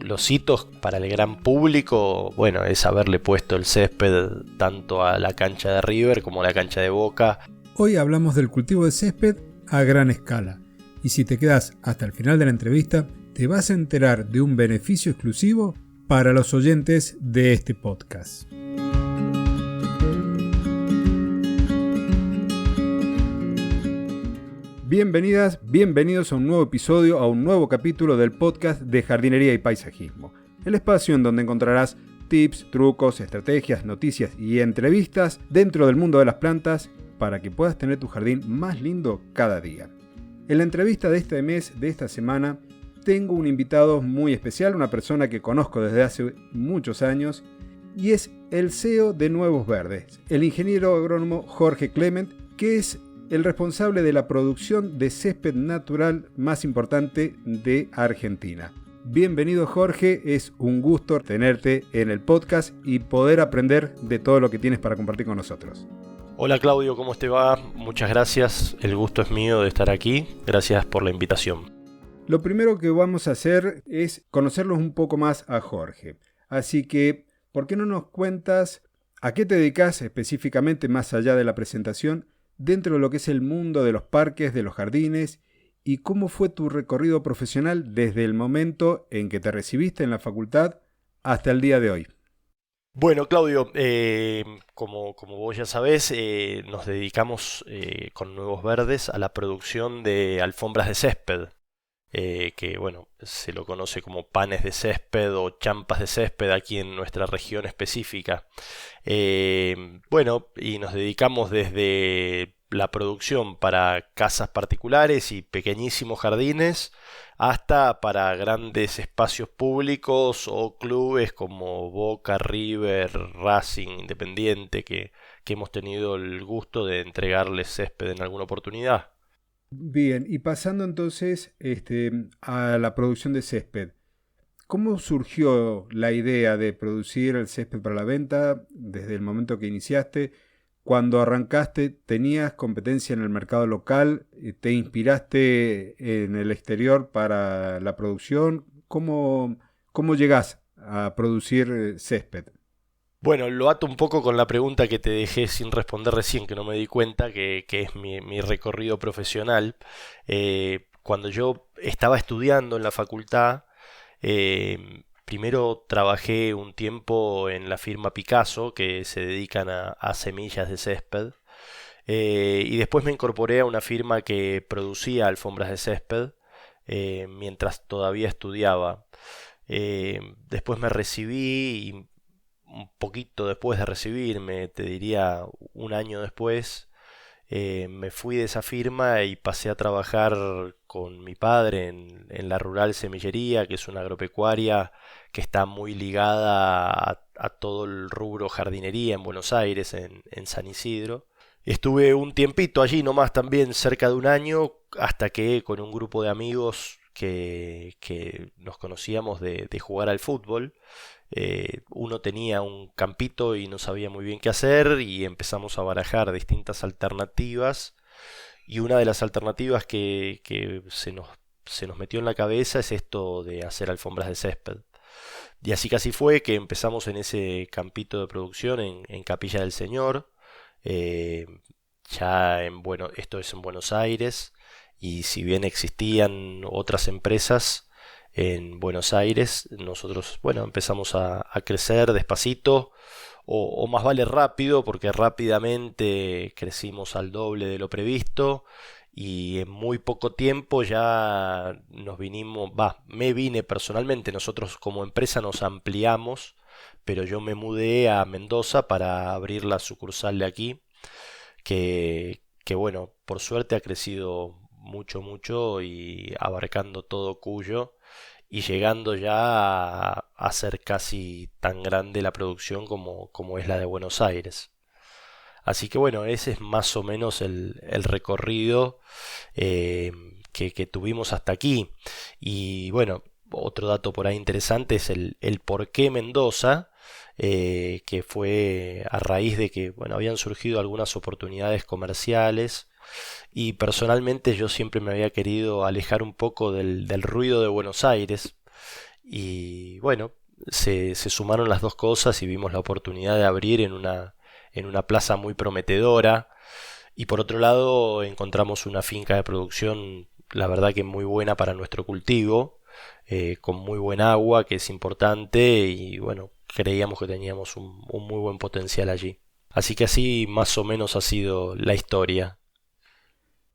los hitos para el gran público, bueno, es haberle puesto el césped tanto a la cancha de River como a la cancha de Boca. Hoy hablamos del cultivo de césped a gran escala. Y si te quedas hasta el final de la entrevista, te vas a enterar de un beneficio exclusivo para los oyentes de este podcast. Bienvenidas, bienvenidos a un nuevo episodio, a un nuevo capítulo del podcast de jardinería y paisajismo. El espacio en donde encontrarás tips, trucos, estrategias, noticias y entrevistas dentro del mundo de las plantas para que puedas tener tu jardín más lindo cada día. En la entrevista de este mes, de esta semana, tengo un invitado muy especial, una persona que conozco desde hace muchos años, y es el CEO de Nuevos Verdes, el ingeniero agrónomo Jorge Clement, que es el responsable de la producción de césped natural más importante de Argentina. Bienvenido, Jorge, es un gusto tenerte en el podcast y poder aprender de todo lo que tienes para compartir con nosotros. Hola Claudio, ¿cómo te va? Muchas gracias, el gusto es mío de estar aquí, gracias por la invitación. Lo primero que vamos a hacer es conocerlos un poco más a Jorge. Así que, ¿por qué no nos cuentas a qué te dedicas específicamente más allá de la presentación dentro de lo que es el mundo de los parques, de los jardines, y cómo fue tu recorrido profesional desde el momento en que te recibiste en la facultad hasta el día de hoy? Bueno, Claudio, como vos ya sabés, nos dedicamos con Nuevos Verdes a la producción de alfombras de césped, que bueno, se lo conoce como panes de césped o champas de césped aquí en nuestra región específica. Bueno, y nos dedicamos desde la producción para casas particulares y pequeñísimos jardines hasta para grandes espacios públicos o clubes como Boca, River, Racing, Independiente, que hemos tenido el gusto de entregarles césped en alguna oportunidad. Bien, y pasando entonces a la producción de césped, ¿cómo surgió la idea de producir el césped para la venta desde el momento que iniciaste? Cuando arrancaste, ¿tenías competencia en el mercado local? ¿Te inspiraste en el exterior para la producción? ¿Cómo llegás a producir césped? Bueno, lo ato un poco con la pregunta que te dejé sin responder recién, que no me di cuenta, que es mi recorrido profesional. Cuando yo estaba estudiando en la facultad, primero trabajé un tiempo en la firma Picasso, que se dedican a semillas de césped, y después me incorporé a una firma que producía alfombras de césped, mientras todavía estudiaba. Después me recibí y un poquito después de recibirme, te diría un año después, me fui de esa firma y pasé a trabajar con mi padre en la Rural Semillería, que es una agropecuaria que está muy ligada a todo el rubro jardinería en Buenos Aires, en San Isidro. Estuve un tiempito allí nomás también, cerca de un año, hasta que con un grupo de amigos que nos conocíamos de jugar al fútbol, uno tenía un campito y no sabía muy bien qué hacer y empezamos a barajar distintas alternativas, y una de las alternativas que se nos metió en la cabeza es esto de hacer alfombras de césped. Y así casi fue que empezamos en ese campito de producción en Capilla del Señor, eh, esto es en Buenos Aires, y si bien existían otras empresas en Buenos Aires, nosotros, bueno, empezamos a crecer despacito, o más vale rápido, porque rápidamente crecimos al doble de lo previsto, y en muy poco tiempo ya me vine personalmente, nosotros como empresa nos ampliamos, pero yo me mudé a Mendoza para abrir la sucursal de aquí, que bueno, por suerte ha crecido mucho y abarcando todo Cuyo y llegando ya a ser casi tan grande la producción como es la de Buenos Aires. Así que bueno, ese es más o menos el recorrido que tuvimos hasta aquí. Y bueno, otro dato por ahí interesante es el por qué Mendoza, que fue a raíz de que bueno, habían surgido algunas oportunidades comerciales, y personalmente yo siempre me había querido alejar un poco del ruido de Buenos Aires, y y bueno, se sumaron las dos cosas y vimos la oportunidad de abrir en una plaza muy prometedora. Y por otro lado, encontramos una finca de producción, la verdad que muy buena para nuestro cultivo, con muy buen agua, que es importante, y bueno, creíamos que teníamos un muy buen potencial allí. Así que así más o menos ha sido la historia.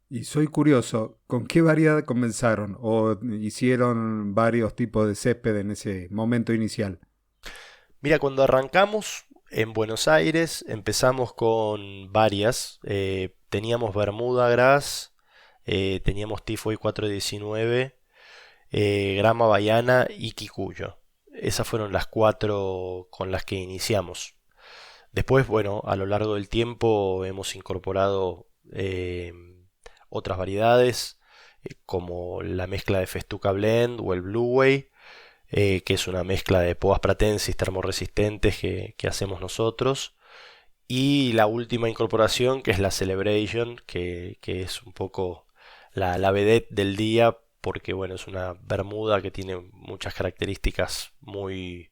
Y soy curioso, ¿con qué variedad comenzaron o hicieron varios tipos de césped en ese momento inicial? Mira, cuando arrancamos en Buenos Aires empezamos con varias. Teníamos Bermuda Grass, teníamos Tifoid 419, Grama Baiana y Kikuyo. Esas fueron las cuatro con las que iniciamos. Después, bueno, a lo largo del tiempo hemos incorporado otras variedades, como la mezcla de Festuca Blend o el Blue Way, que es una mezcla de Poas pratensis termoresistentes que hacemos nosotros. Y la última incorporación, que es la Celebration, que es un poco la vedette del día, porque bueno, es una bermuda que tiene muchas características muy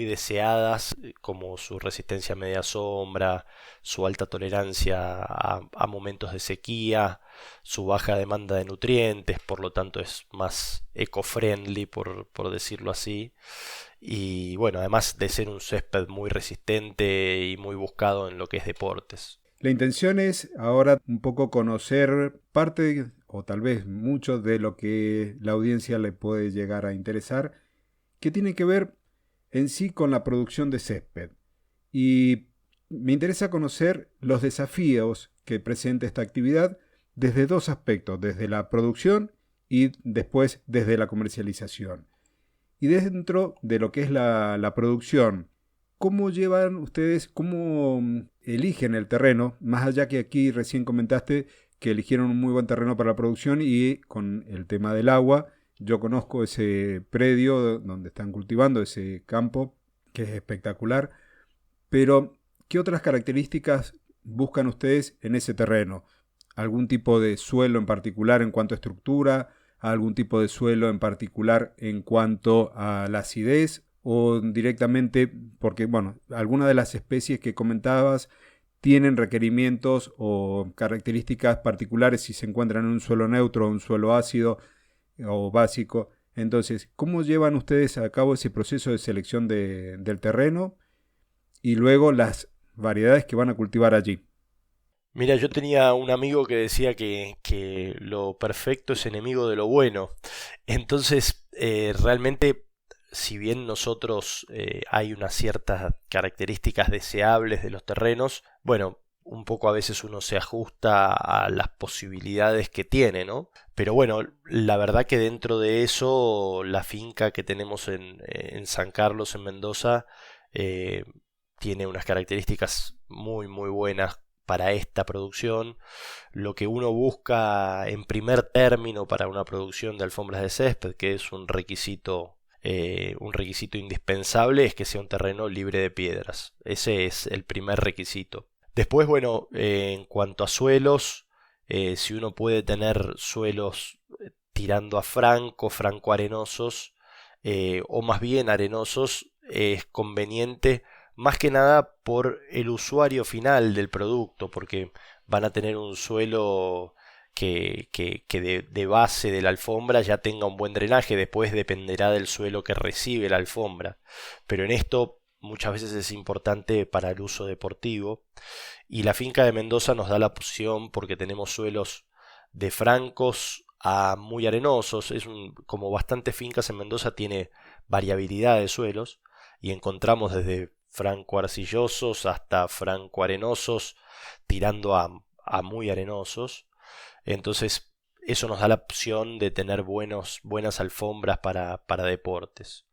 deseadas, como su resistencia a media sombra, su alta tolerancia a momentos de sequía, su baja demanda de nutrientes, por lo tanto es más eco-friendly, por decirlo así. Y bueno, además de ser un césped muy resistente y muy buscado en lo que es deportes. La intención es ahora un poco conocer parte o tal vez mucho de lo que la audiencia le puede llegar a interesar, que tiene que ver en sí con la producción de césped. Y me interesa conocer los desafíos que presenta esta actividad desde dos aspectos, desde la producción y después desde la comercialización. Y dentro de lo que es la producción, ¿cómo llevan ustedes, cómo eligen el terreno? Más allá que aquí recién comentaste que eligieron un muy buen terreno para la producción y con el tema del agua, yo conozco ese predio donde están cultivando, ese campo, que es espectacular. Pero, ¿qué otras características buscan ustedes en ese terreno? ¿Algún tipo de suelo en particular en cuanto a estructura? ¿Algún tipo de suelo en particular en cuanto a la acidez? ¿O directamente, porque, bueno, algunas de las especies que comentabas tienen requerimientos o características particulares si se encuentran en un suelo neutro o un suelo ácido o básico? Entonces, ¿cómo llevan ustedes a cabo ese proceso de selección del terreno y luego las variedades que van a cultivar allí? Mira, yo tenía un amigo que decía que lo perfecto es enemigo de lo bueno. Entonces, realmente, si bien nosotros hay unas ciertas características deseables de los terrenos, bueno, un poco a veces uno se ajusta a las posibilidades que tiene, ¿no? Pero bueno, la verdad que dentro de eso, la finca que tenemos en San Carlos, en Mendoza, eh, tiene unas características muy buenas para esta producción. Lo que uno busca en primer término para una producción de alfombras de césped, que es un requisito indispensable, es que sea un terreno libre de piedras. Ese es el primer requisito. Después, bueno, en cuanto a suelos, si uno puede tener suelos tirando a franco arenosos, o más bien arenosos, es conveniente más que nada por el usuario final del producto, porque van a tener un suelo que de base de la alfombra ya tenga un buen drenaje, después dependerá del suelo que recibe la alfombra. Pero en esto muchas veces es importante para el uso deportivo. Y la finca de Mendoza nos da la opción porque tenemos suelos de francos a muy arenosos. Como bastantes fincas en Mendoza tiene variabilidad de suelos y encontramos desde franco arcillosos hasta franco arenosos, tirando a muy arenosos. Entonces, eso nos da la opción de tener buenas alfombras para deportes.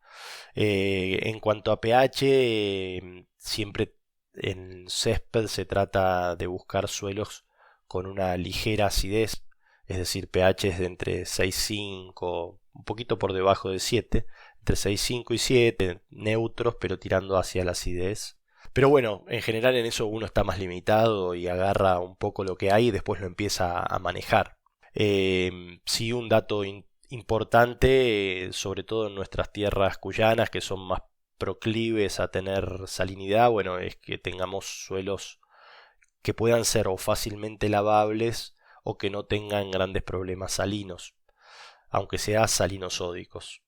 En cuanto a pH, siempre en césped se trata de buscar suelos con una ligera acidez, es decir, pH de entre 6,5, un poquito por debajo de 7, entre 6,5 y 7, neutros, pero tirando hacia la acidez. Pero bueno, en general en eso uno está más limitado y agarra un poco lo que hay y después lo empieza a manejar. Sí, un dato importante, sobre todo en nuestras tierras cuyanas, que son más proclives a tener salinidad, bueno, es que tengamos suelos que puedan ser o fácilmente lavables o que no tengan grandes problemas salinos, aunque sean salinosódicos.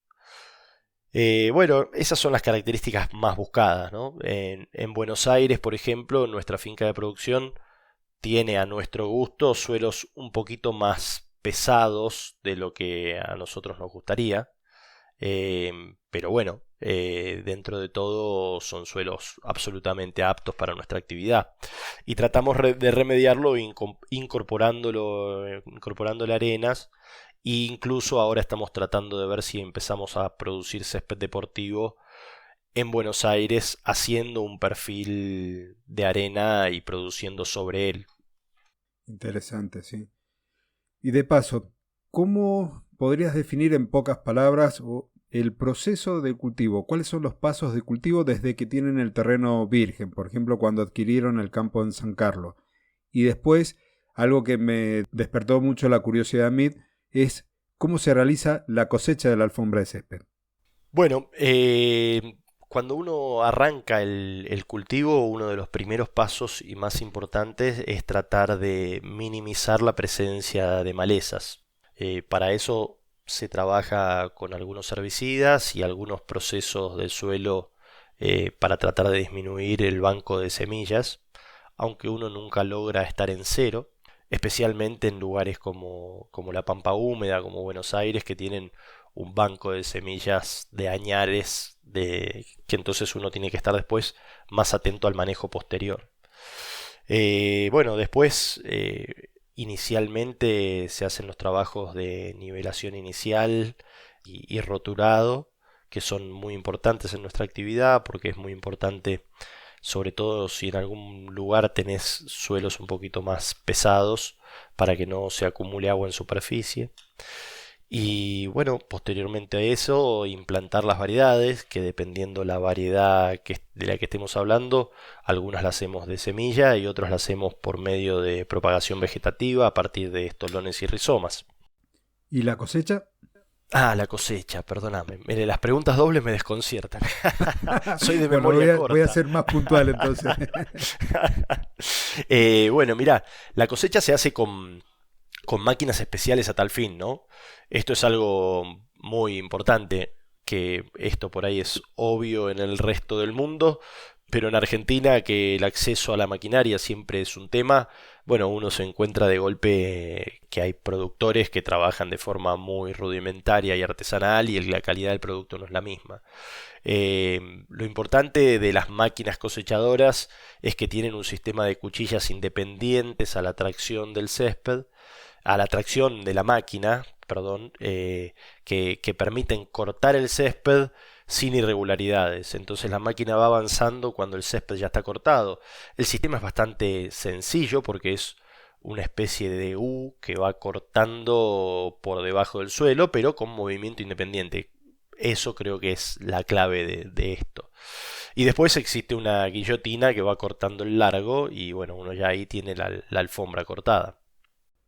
Bueno, esas son las características más buscadas, ¿no? En Buenos Aires, por ejemplo, nuestra finca de producción tiene a nuestro gusto suelos un poquito más pesados de lo que a nosotros nos gustaría. Pero bueno, dentro de todo son suelos absolutamente aptos para nuestra actividad. Y tratamos de remediarlo incorporándole arenas. E incluso ahora estamos tratando de ver si empezamos a producir césped deportivo en Buenos Aires, haciendo un perfil de arena y produciendo sobre él. Interesante, sí. Y de paso, ¿cómo podrías definir en pocas palabras el proceso de cultivo? ¿Cuáles son los pasos de cultivo desde que tienen el terreno virgen? Por ejemplo, cuando adquirieron el campo en San Carlos. Y después, algo que me despertó mucho la curiosidad a mí, es cómo se realiza la cosecha de la alfombra de césped. Bueno, cuando uno arranca el cultivo, uno de los primeros pasos y más importantes es tratar de minimizar la presencia de malezas. Para eso se trabaja con algunos herbicidas y algunos procesos del suelo para tratar de disminuir el banco de semillas, aunque uno nunca logra estar en cero, especialmente en lugares como la Pampa Húmeda, como Buenos Aires, que tienen un banco de semillas de añares, que entonces uno tiene que estar después más atento al manejo posterior. Bueno, después inicialmente se hacen los trabajos de nivelación inicial y roturado, que son muy importantes en nuestra actividad, porque es muy importante, sobre todo si en algún lugar tenés suelos un poquito más pesados, para que no se acumule agua en superficie. Y bueno, posteriormente a eso, implantar las variedades, que dependiendo la variedad de la que estemos hablando, algunas las hacemos de semilla y otras las hacemos por medio de propagación vegetativa a partir de estolones y rizomas. ¿Y la cosecha? Ah, la cosecha, perdóname. Mire, las preguntas dobles me desconciertan. Soy de Bueno, memoria corta. voy a ser más puntual entonces. Bueno, mira, la cosecha se hace con máquinas especiales a tal fin, ¿no? Esto es algo muy importante, que esto por ahí es obvio en el resto del mundo, pero en Argentina, que el acceso a la maquinaria siempre es un tema, bueno, uno se encuentra de golpe que hay productores que trabajan de forma muy rudimentaria y artesanal y la calidad del producto no es la misma. Lo importante de las máquinas cosechadoras es que tienen un sistema de cuchillas independientes a la tracción del césped, a la tracción de la máquina, perdón, que permiten cortar el césped sin irregularidades. Entonces la máquina va avanzando cuando el césped ya está cortado. El sistema es bastante sencillo porque es una especie de U que va cortando por debajo del suelo, pero con movimiento independiente. Eso creo que es la clave de esto. Y después existe una guillotina que va cortando el largo y bueno, uno ya ahí tiene la alfombra cortada.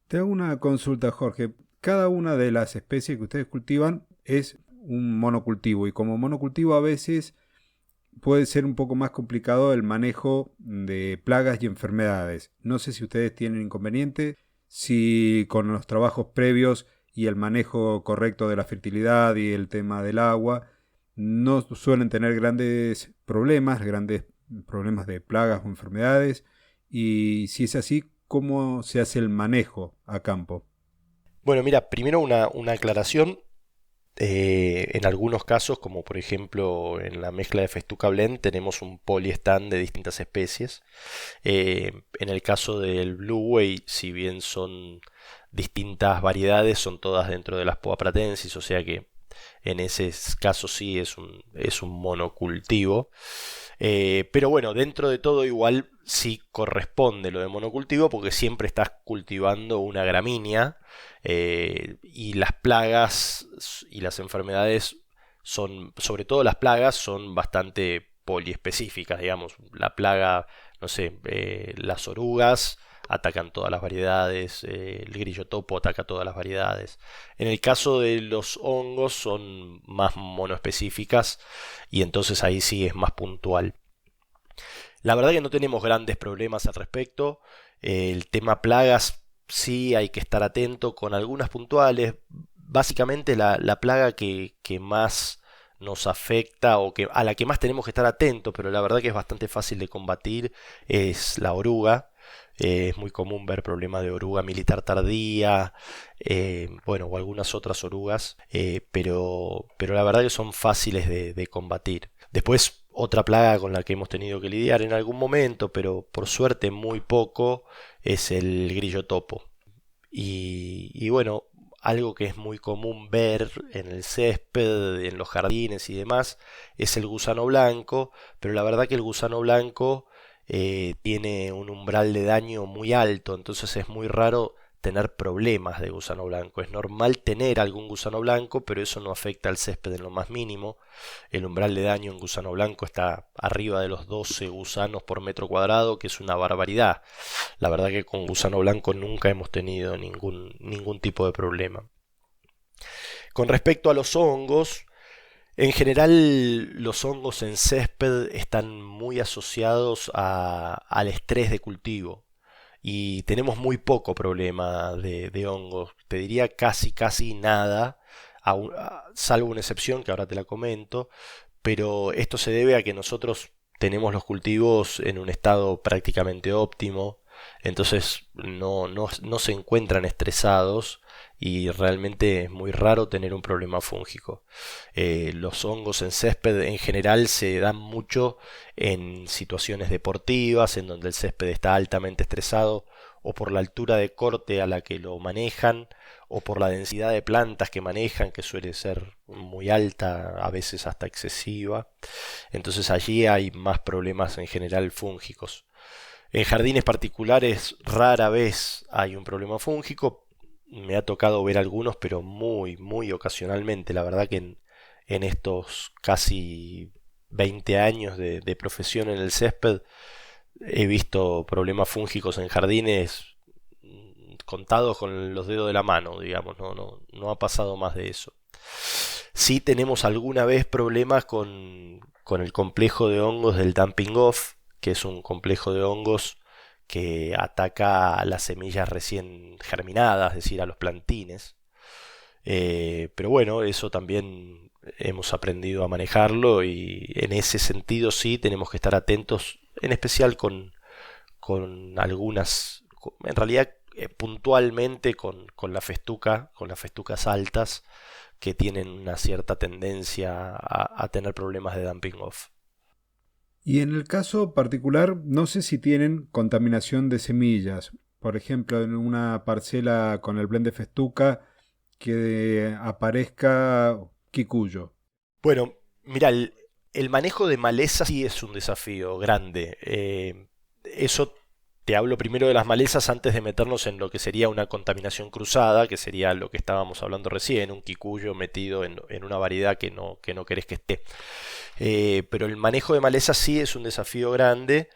Te hago una consulta, Jorge. Cada una de las especies que ustedes cultivan es un monocultivo y como monocultivo a veces puede ser un poco más complicado el manejo de plagas y enfermedades. No sé si ustedes tienen inconveniente, si con los trabajos previos y el manejo correcto de la fertilidad y el tema del agua no suelen tener grandes problemas de plagas o enfermedades, y si es así, ¿cómo se hace el manejo a campo? Bueno, mira, primero una aclaración. En algunos casos, como por ejemplo en la mezcla de Festuca Blend, tenemos un polistand de distintas especies. En el caso del Blue Way, si bien son distintas variedades, son todas dentro de las Poa pratensis, o sea que en ese caso sí es un monocultivo. Pero bueno, dentro de todo igual sí corresponde lo de monocultivo porque siempre estás cultivando una gramínea, y las plagas y las enfermedades son, sobre todo las plagas, son bastante poliespecíficas, digamos. La plaga, no sé, las orugas atacan todas las variedades, el grillo topo ataca todas las variedades. En el caso de los hongos son más monoespecíficas y entonces ahí sí es más puntual. La verdad que no tenemos grandes problemas al respecto. El tema plagas sí hay que estar atento con algunas puntuales. Básicamente la plaga que más nos afecta o a la que más tenemos que estar atentos, pero la verdad que es bastante fácil de combatir, es la oruga. Es muy común ver problemas de oruga militar tardía, bueno, o algunas otras orugas, pero la verdad que son fáciles de combatir. Después, otra plaga con la que hemos tenido que lidiar en algún momento, pero por suerte muy poco, es el grillo topo. Y bueno, algo que es muy común ver en el césped, en los jardines y demás, es el gusano blanco, pero la verdad que el gusano blanco tiene un umbral de daño muy alto, entonces es muy raro tener problemas de gusano blanco. Es normal tener algún gusano blanco, pero eso no afecta al césped en lo más mínimo. El umbral de daño en gusano blanco está arriba de los 12 gusanos por metro cuadrado, que es una barbaridad. La verdad que con gusano blanco nunca hemos tenido ningún tipo de problema. Con respecto a los hongos, en general los hongos en césped están muy asociados al estrés de cultivo y tenemos muy poco problema de hongos. Te diría casi nada, salvo una excepción que ahora te la comento, pero esto se debe a que nosotros tenemos los cultivos en un estado prácticamente óptimo, entonces no se encuentran estresados y realmente es muy raro tener un problema fúngico. Los hongos en césped en general se dan mucho en situaciones deportivas, en donde el césped está altamente estresado, o por la altura de corte a la que lo manejan, o por la densidad de plantas que manejan, que suele ser muy alta, a veces hasta excesiva. Entonces allí hay más problemas en general fúngicos. En jardines particulares rara vez hay un problema fúngico. Me ha tocado ver algunos, pero muy ocasionalmente. La verdad que en estos casi 20 años de profesión en el césped he visto problemas fúngicos en jardines contados con los dedos de la mano, digamos, no ha pasado más de eso. Sí tenemos alguna vez problemas con el complejo de hongos del dumping off, que es un complejo de hongos que ataca a las semillas recién germinadas, es decir, a los plantines. Pero bueno, eso también hemos aprendido a manejarlo y en ese sentido sí tenemos que estar atentos, en especial con algunas, en realidad puntualmente con la festuca, con las festucas altas que tienen una cierta tendencia a tener problemas de dumping off. Y en el caso particular, no sé si tienen contaminación de semillas. Por ejemplo, en una parcela con el blend de festuca que aparezca kikuyo. Bueno, mira, el manejo de malezas sí es un desafío grande. Eso te hablo primero de las malezas antes de meternos en lo que sería una contaminación cruzada, que sería lo que estábamos hablando recién, un kikuyo metido en una variedad que no querés que esté. Pero el manejo de malezas sí es un desafío grande,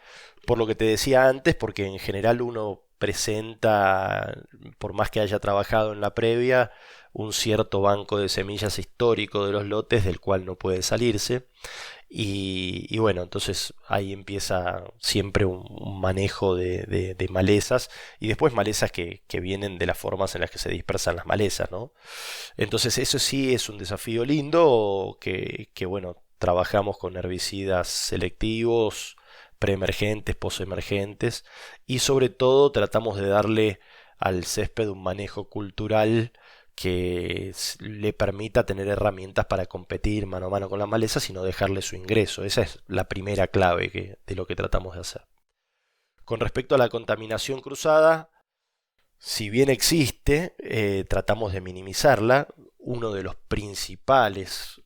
por lo que te decía antes, porque en general uno presenta, por más que haya trabajado en la previa, un cierto banco de semillas histórico de los lotes del cual no puede salirse. Y bueno, entonces ahí empieza siempre un manejo de malezas y después malezas que vienen de las formas en las que se dispersan las malezas, ¿no? Entonces eso sí es un desafío lindo que bueno, trabajamos con herbicidas selectivos, preemergentes, posemergentes y sobre todo tratamos de darle al césped un manejo cultural que le permita tener herramientas para competir mano a mano con las malezas y no dejarle su ingreso. Esa es la primera clave de lo que tratamos de hacer. Con respecto a la contaminación cruzada, si bien existe, tratamos de minimizarla. Uno de los principales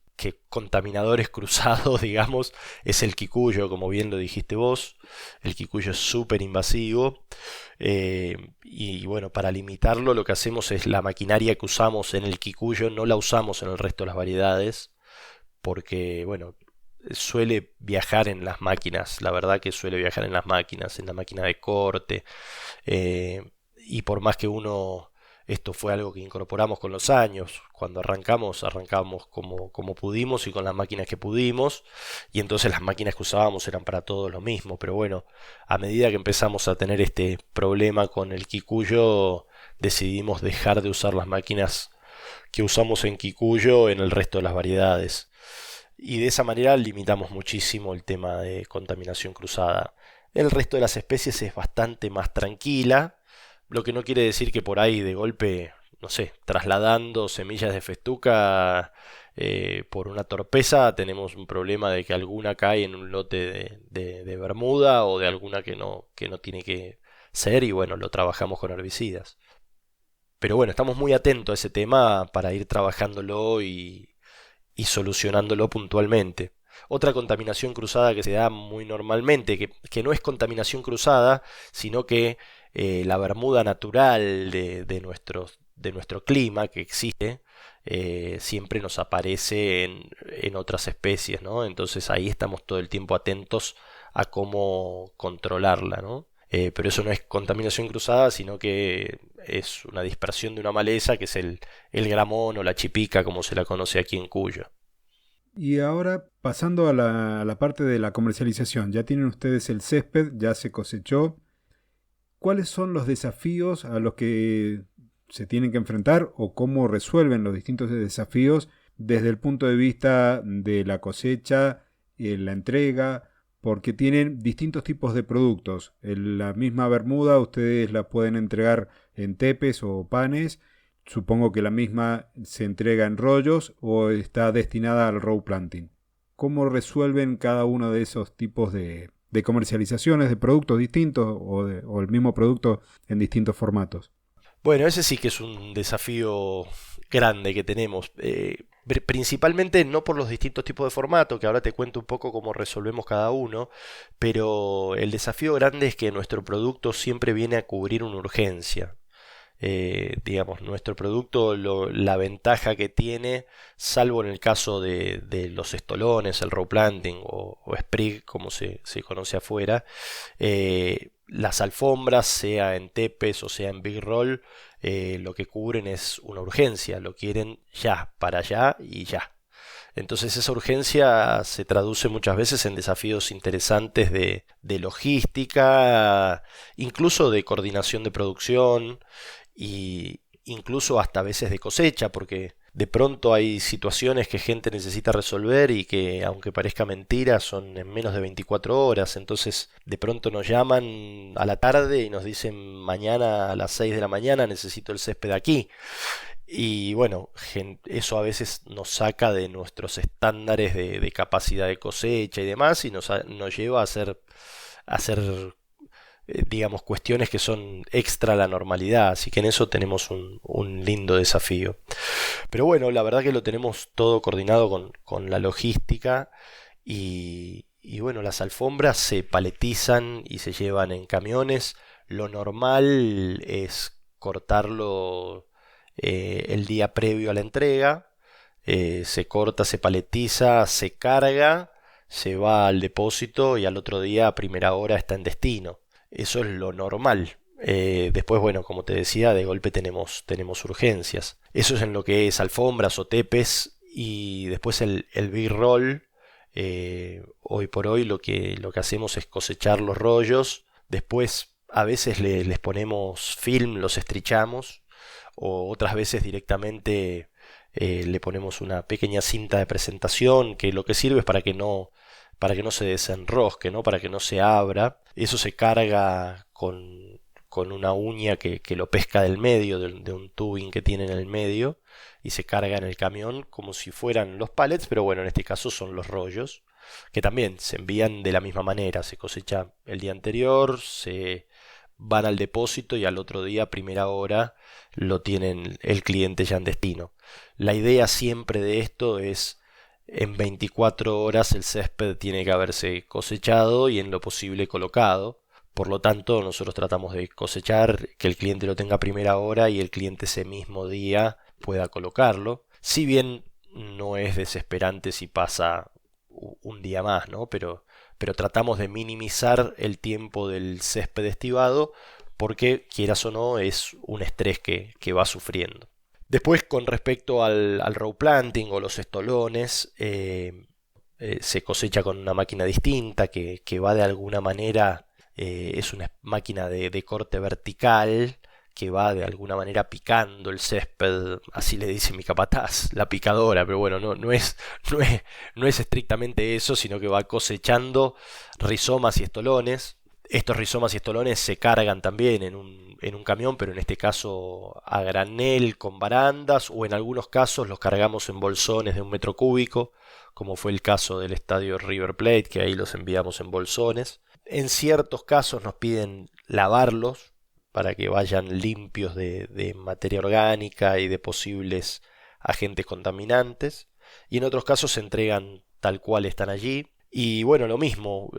contaminadores cruzados, digamos, es el kikuyo, como bien lo dijiste vos. El kikuyo es súper invasivo. Y bueno, para limitarlo lo que hacemos es la maquinaria que usamos en el kikuyo no la usamos en el resto de las variedades porque bueno, suele viajar en las máquinas, la verdad que suele viajar en las máquinas, en la máquina de corte, y por más que esto fue algo que incorporamos con los años, cuando arrancamos como pudimos y con las máquinas que pudimos, y entonces las máquinas que usábamos eran para todo lo mismo, pero bueno, a medida que empezamos a tener este problema con el Kikuyo, decidimos dejar de usar las máquinas que usamos en Kikuyo en el resto de las variedades. Y de esa manera limitamos muchísimo el tema de contaminación cruzada. El resto de las especies es bastante más tranquila, lo que no quiere decir que por ahí de golpe, no sé, trasladando semillas de festuca por una torpeza, tenemos un problema de que alguna cae en un lote de Bermuda o de alguna que no tiene que ser y bueno, lo trabajamos con herbicidas. Pero bueno, estamos muy atentos a ese tema para ir trabajándolo y solucionándolo puntualmente. Otra contaminación cruzada que se da muy normalmente, que no es contaminación cruzada, sino que la bermuda natural de nuestro clima que existe, siempre nos aparece en otras especies, ¿no? Entonces ahí estamos todo el tiempo atentos a cómo controlarla, ¿no? Pero eso no es contaminación cruzada, sino que es una dispersión de una maleza, que es el gramón o la chipica, como se la conoce aquí en Cuyo. Y ahora, pasando a la parte de la comercialización, ya tienen ustedes el césped, ya se cosechó. ¿Cuáles son los desafíos a los que se tienen que enfrentar o cómo resuelven los distintos desafíos desde el punto de vista de la cosecha, la entrega? Porque tienen distintos tipos de productos. En la misma bermuda ustedes la pueden entregar en tepes o panes. Supongo que la misma se entrega en rollos o está destinada al row planting. ¿Cómo resuelven cada uno de esos tipos de comercializaciones de productos distintos o el mismo producto en distintos formatos? Bueno, ese sí que es un desafío grande que tenemos. Principalmente no por los distintos tipos de formato, que ahora te cuento un poco cómo resolvemos cada uno, pero el desafío grande es que nuestro producto siempre viene a cubrir una urgencia. Digamos, nuestro producto, la ventaja que tiene, salvo en el caso de los estolones, el row planting o sprig, como se conoce afuera, las alfombras, sea en tepes o sea en big roll, lo que cubren es una urgencia, lo quieren ya, para allá y ya. Entonces esa urgencia se traduce muchas veces en desafíos interesantes de logística, incluso de coordinación de producción y incluso hasta a veces de cosecha, porque de pronto hay situaciones que gente necesita resolver y que, aunque parezca mentira, son en menos de 24 horas. Entonces de pronto nos llaman a la tarde y nos dicen: mañana a las 6 de la mañana necesito el césped aquí. Y bueno, eso a veces nos saca de nuestros estándares de capacidad de cosecha y demás, y nos lleva a hacer, digamos, cuestiones que son extra a la normalidad. Así que en eso tenemos un lindo desafío. Pero bueno, la verdad que lo tenemos todo coordinado con la logística y bueno, las alfombras se paletizan y se llevan en camiones. Lo normal es cortarlo el día previo a la entrega. Se corta, se paletiza, se carga, se va al depósito y al otro día a primera hora está en destino. Eso es lo normal. Después, bueno, como te decía, de golpe tenemos urgencias. Eso es en lo que es alfombras o tepes. Y después el big roll. Hoy por hoy lo que hacemos es cosechar los rollos. Después a veces les ponemos film, los estrichamos. O otras veces directamente le ponemos una pequeña cinta de presentación, que lo que sirve es para que no se desenrosque, ¿no? Para que no se abra. Eso se carga con una uña que lo pesca del medio, de un tubing que tiene en el medio, y se carga en el camión como si fueran los pallets, pero bueno, en este caso son los rollos, que también se envían de la misma manera. Se cosecha el día anterior, se van al depósito y al otro día, a primera hora, lo tienen el cliente ya en destino. La idea siempre de esto es: en 24 horas el césped tiene que haberse cosechado y en lo posible colocado. Por lo tanto, nosotros tratamos de cosechar, que el cliente lo tenga a primera hora y el cliente ese mismo día pueda colocarlo. Si bien no es desesperante si pasa un día más, ¿no? Pero tratamos de minimizar el tiempo del césped estivado porque, quieras o no, es un estrés que va sufriendo. Después, con respecto al row planting o los estolones, se cosecha con una máquina distinta que va de alguna manera, es una máquina de corte vertical que va de alguna manera picando el césped, así le dice mi capataz, la picadora, pero bueno, no es estrictamente eso, sino que va cosechando rizomas y estolones. Estos rizomas y estolones se cargan también en un camión, pero en este caso a granel con barandas, o en algunos casos los cargamos en bolsones de 1 metro cúbico, como fue el caso del estadio River Plate, que ahí los enviamos en bolsones. En ciertos casos nos piden lavarlos para que vayan limpios de materia orgánica y de posibles agentes contaminantes, y en otros casos se entregan tal cual están allí. Y bueno, lo mismo,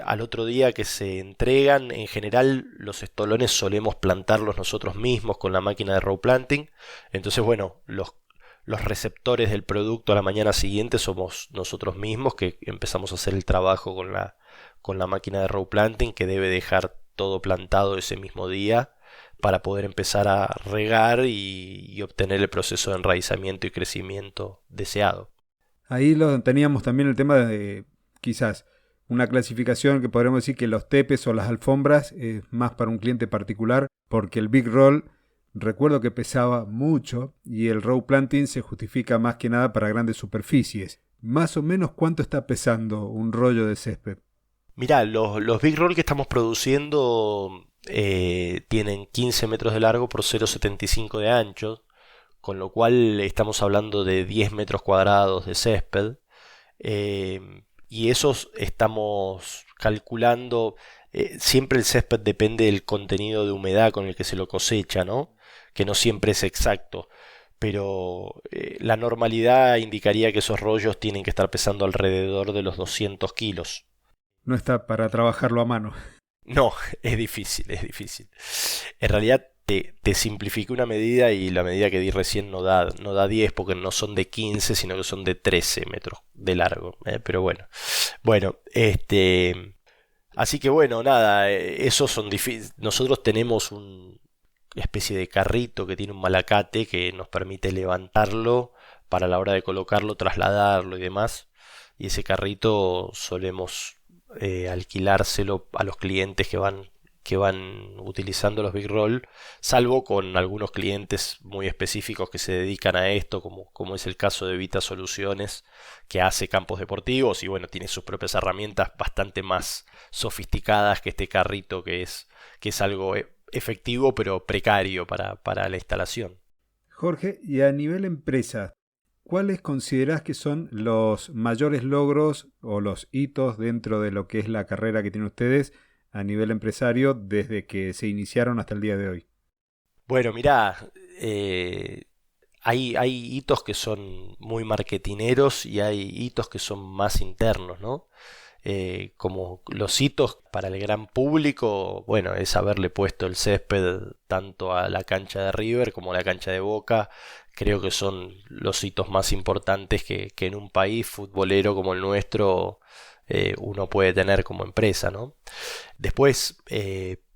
al otro día que se entregan, en general los estolones solemos plantarlos nosotros mismos con la máquina de row planting. Entonces, bueno, los receptores del producto a la mañana siguiente somos nosotros mismos, que empezamos a hacer el trabajo con la máquina de row planting, que debe dejar todo plantado ese mismo día para poder empezar a regar y obtener el proceso de enraizamiento y crecimiento deseado. Ahí teníamos también el tema de quizás una clasificación que podríamos decir que los tepes o las alfombras es más para un cliente particular, porque el big roll recuerdo que pesaba mucho y el row planting se justifica más que nada para grandes superficies. Más o menos, ¿cuánto está pesando un rollo de césped? Mirá, los big roll que estamos produciendo tienen 15 metros de largo por 0,75 de ancho, con lo cual estamos hablando de 10 metros cuadrados de césped. Y esos estamos calculando, siempre el césped depende del contenido de humedad con el que se lo cosecha, ¿no? Que no siempre es exacto, pero la normalidad indicaría que esos rollos tienen que estar pesando alrededor de los 200 kilos. No está para trabajarlo a mano. No, es difícil, es difícil. En realidad te simplifiqué una medida y la medida que di recién no da 10 porque no son de 15, sino que son de 13 metros de largo. Pero bueno, bueno, así que bueno, nada, esos son difíciles. Nosotros tenemos una especie de carrito que tiene un malacate que nos permite levantarlo para la hora de colocarlo, trasladarlo y demás. Y ese carrito solemos alquilárselo a los clientes que van utilizando los Big Roll, salvo con algunos clientes muy específicos que se dedican a esto, como es el caso de Vita Soluciones, que hace campos deportivos y bueno, tiene sus propias herramientas bastante más sofisticadas que este carrito que es algo efectivo pero precario para la instalación. Jorge, y a nivel empresa, ¿cuáles considerás que son los mayores logros o los hitos dentro de lo que es la carrera que tienen ustedes a nivel empresario desde que se iniciaron hasta el día de hoy? Bueno, mirá, hay hitos que son muy marketineros y hay hitos que son más internos, ¿no? Como los hitos para el gran público, bueno, es haberle puesto el césped tanto a la cancha de River como a la cancha de Boca. Creo que son los hitos más importantes que en un país futbolero como el nuestro uno puede tener como empresa, ¿no? Después,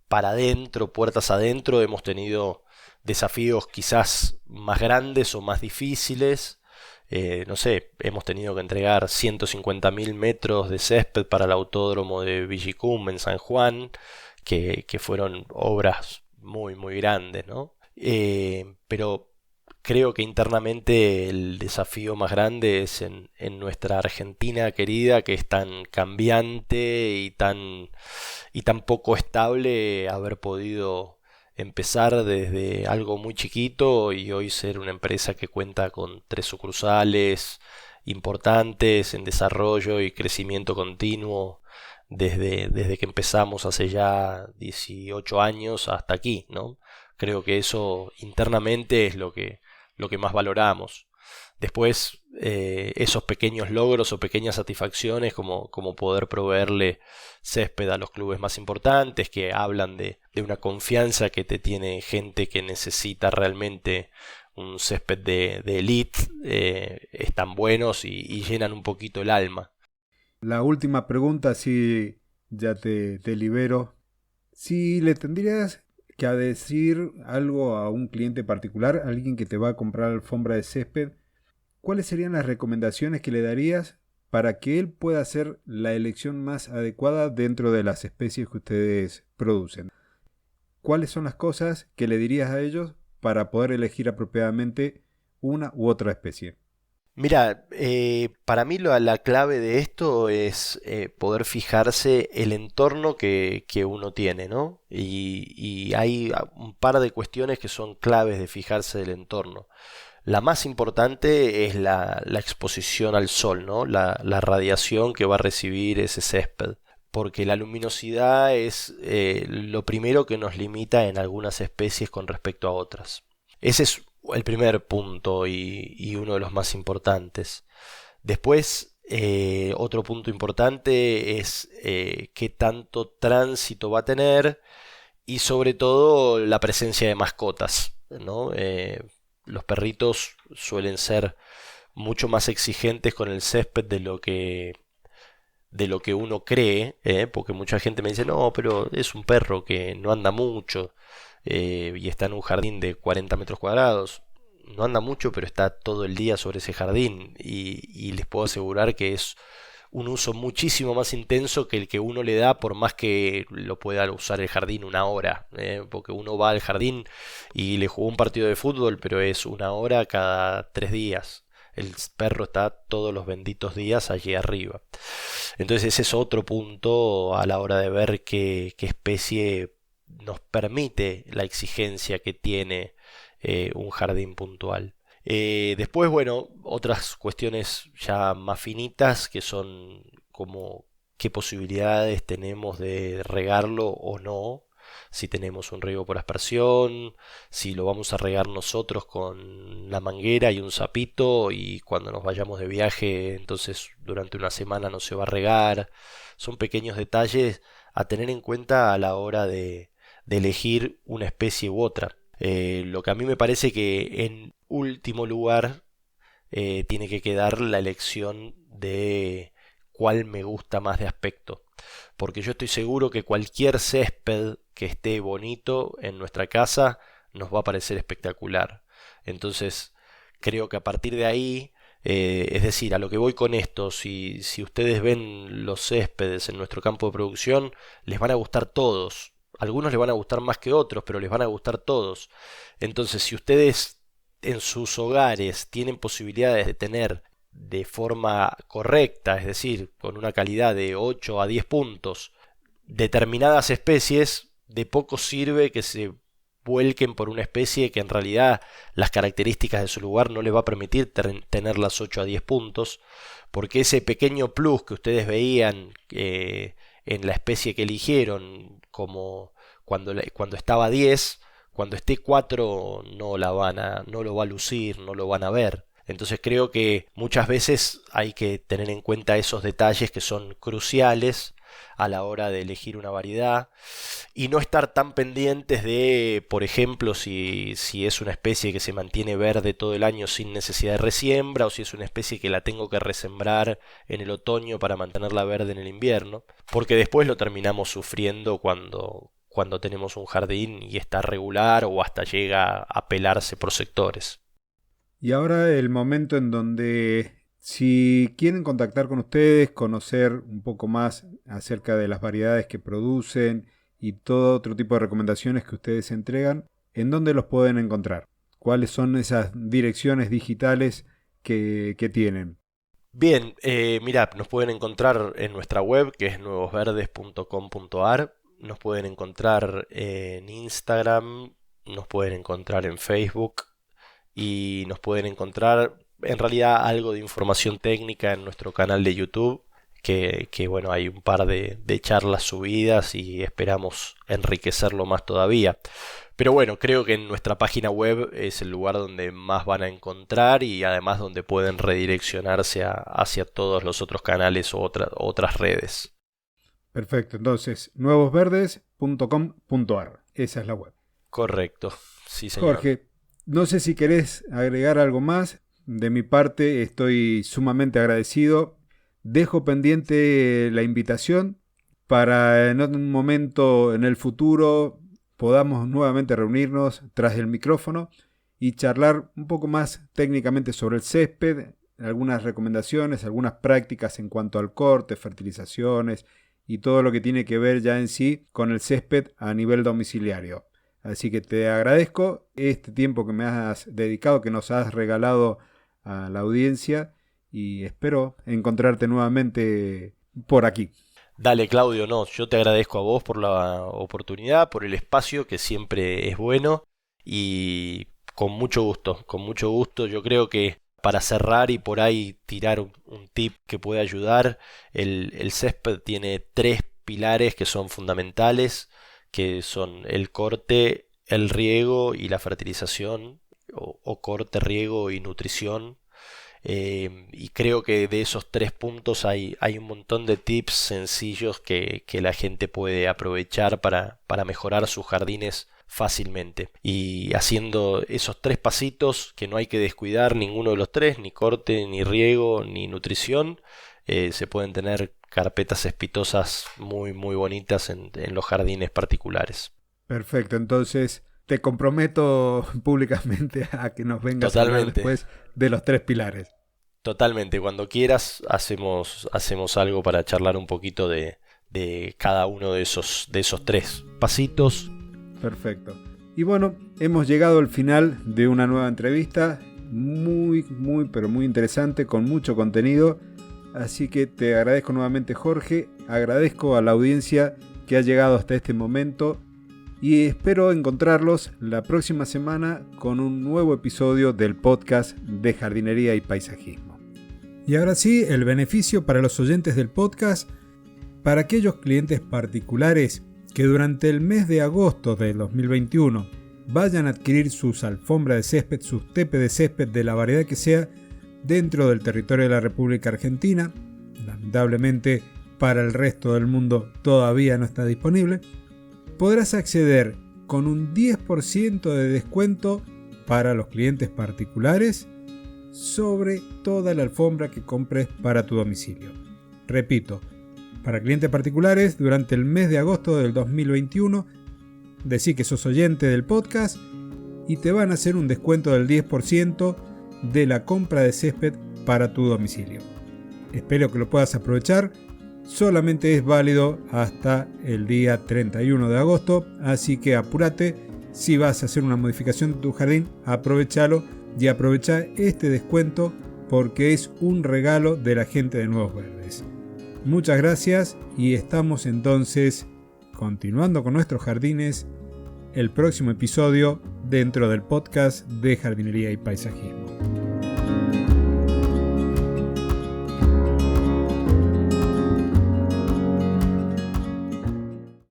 para adentro, puertas adentro, hemos tenido desafíos quizás más grandes o más difíciles. No sé, hemos tenido que entregar 150.000 metros de césped para el autódromo de Villicum en San Juan, que fueron obras muy, muy grandes, ¿no? Pero creo que internamente el desafío más grande es en nuestra Argentina querida, que es tan cambiante y tan poco estable, haber podido empezar desde algo muy chiquito y hoy ser una empresa que cuenta con 3 sucursales importantes en desarrollo y crecimiento continuo desde que empezamos hace ya 18 años hasta aquí, ¿no? Creo que eso internamente es lo que más valoramos. Después, esos pequeños logros o pequeñas satisfacciones como poder proveerle césped a los clubes más importantes, que hablan de una confianza que te tiene gente que necesita realmente un césped de elite, están buenos y llenan un poquito el alma. La última pregunta, si ya te libero. Si le tendrías que decir algo a un cliente particular, alguien que te va a comprar alfombra de césped, ¿cuáles serían las recomendaciones que le darías para que él pueda hacer la elección más adecuada dentro de las especies que ustedes producen? ¿Cuáles son las cosas que le dirías a ellos para poder elegir apropiadamente una u otra especie? Mira, para mí la clave de esto es poder fijarse el entorno que uno tiene, ¿no? Y hay un par de cuestiones que son claves de fijarse del entorno. La más importante es la exposición al sol, ¿no? La radiación que va a recibir ese césped. Porque la luminosidad es lo primero que nos limita en algunas especies con respecto a otras. Ese es el primer punto y uno de los más importantes. Después, otro punto importante es qué tanto tránsito va a tener y sobre todo la presencia de mascotas, ¿no? Los perritos suelen ser mucho más exigentes con el césped de lo que uno cree, porque mucha gente me dice, no, pero es un perro que no anda mucho y está en un jardín de 40 metros cuadrados. No anda mucho, pero está todo el día sobre ese jardín y les puedo asegurar que es un uso muchísimo más intenso que el que uno le da por más que lo pueda usar el jardín una hora, porque uno va al jardín y le jugó un partido de fútbol, pero es una hora cada 3 días. El perro está todos los benditos días allí arriba. Entonces ese es otro punto a la hora de ver qué especie nos permite la exigencia que tiene un jardín puntual. Después, bueno, otras cuestiones ya más finitas que son como qué posibilidades tenemos de regarlo o no, si tenemos un riego por aspersión, si lo vamos a regar nosotros con la manguera y un sapito y cuando nos vayamos de viaje entonces durante una semana no se va a regar. Son pequeños detalles a tener en cuenta a la hora de elegir una especie u otra. Lo que a mí me parece que en último lugar tiene que quedar la elección de cuál me gusta más de aspecto. Porque yo estoy seguro que cualquier césped que esté bonito en nuestra casa nos va a parecer espectacular. Entonces, creo que a partir de ahí, es decir, a lo que voy con esto, si ustedes ven los céspedes en nuestro campo de producción, les van a gustar todos. Algunos les van a gustar más que otros, pero les van a gustar todos. Entonces, si ustedes en sus hogares tienen posibilidades de tener de forma correcta, es decir, con una calidad de 8 a 10 puntos, determinadas especies, de poco sirve que se vuelquen por una especie que en realidad las características de su lugar no les va a permitir tener las 8 a 10 puntos, porque ese pequeño plus que ustedes veían en la especie que eligieron, como cuando estaba 10, cuando esté 4 no lo va a lucir, no lo van a ver. Entonces creo que muchas veces hay que tener en cuenta esos detalles que son cruciales a la hora de elegir una variedad y no estar tan pendientes de, por ejemplo, si es una especie que se mantiene verde todo el año sin necesidad de resiembra o si es una especie que la tengo que resembrar en el otoño para mantenerla verde en el invierno, porque después lo terminamos sufriendo cuando tenemos un jardín y está regular o hasta llega a pelarse por sectores. Y ahora el momento en donde, si quieren contactar con ustedes, conocer un poco más acerca de las variedades que producen y todo otro tipo de recomendaciones que ustedes entregan, ¿en dónde los pueden encontrar? ¿Cuáles son esas direcciones digitales que tienen? Bien, mira, nos pueden encontrar en nuestra web que es nuevosverdes.com.ar, nos pueden encontrar en Instagram, nos pueden encontrar en Facebook y nos pueden encontrar en realidad algo de información técnica en nuestro canal de YouTube, que bueno, hay un par de charlas subidas y esperamos enriquecerlo más todavía. Pero bueno, creo que en nuestra página web es el lugar donde más van a encontrar y además donde pueden redireccionarse hacia todos los otros canales o otras redes. Perfecto, entonces nuevosverdes.com.ar, esa es la web. Correcto, sí señor. Jorge, no sé si querés agregar algo más. De mi parte estoy sumamente agradecido dejo pendiente la invitación para en un momento en el futuro podamos nuevamente reunirnos tras el micrófono y charlar un poco más técnicamente sobre el césped, algunas recomendaciones, algunas prácticas en cuanto al corte, fertilizaciones y todo lo que tiene que ver ya en sí con el césped a nivel domiciliario. Así que te agradezco este tiempo que me has dedicado, que nos has regalado a la audiencia y espero encontrarte nuevamente por aquí. Dale, Claudio, no, yo te agradezco a vos por la oportunidad, por el espacio, que siempre es bueno, y con mucho gusto. Yo creo que para cerrar y por ahí tirar un tip que puede ayudar, el césped tiene 3 pilares que son fundamentales, que son el corte, el riego y la fertilización, o corte, riego y nutrición. Y creo que de esos 3 puntos hay un montón de tips sencillos que la gente puede aprovechar para mejorar sus jardines fácilmente. Y haciendo esos 3 pasitos, que no hay que descuidar ninguno de los 3, ni corte, ni riego, ni nutrición, se pueden tener carpetas espitosas muy bonitas en los jardines particulares. Perfecto, entonces te comprometo públicamente a que nos vengas a hablar Totalmente. después de los 3 pilares. Totalmente, cuando quieras hacemos algo para charlar un poquito de cada uno de esos 3 pasitos. Perfecto. Y bueno, hemos llegado al final de una nueva entrevista, pero muy interesante, con mucho contenido. Así que te agradezco nuevamente, Jorge, agradezco a la audiencia que ha llegado hasta este momento y espero encontrarlos la próxima semana con un nuevo episodio del podcast de jardinería y paisajismo. Y ahora sí, el beneficio para los oyentes del podcast, para aquellos clientes particulares que durante el mes de agosto de 2021 vayan a adquirir sus alfombras de césped, sus tepes de césped de la variedad que sea dentro del territorio de la República Argentina. Lamentablemente para el resto del mundo todavía no está disponible. Podrás acceder con un 10% de descuento para los clientes particulares sobre toda la alfombra que compres para tu domicilio. Repito, para clientes particulares durante el mes de agosto del 2021, decí que sos oyente del podcast y te van a hacer un descuento del 10% de la compra de césped para tu domicilio. Espero que lo puedas aprovechar. Solamente es válido hasta el día 31 de agosto, así que apúrate. Si vas a hacer una modificación de tu jardín, aprovechalo y aprovecha este descuento porque es un regalo de la gente de Nuevos Verdes. Muchas gracias y estamos entonces continuando con nuestros jardines el próximo episodio dentro del podcast de jardinería y paisajismo.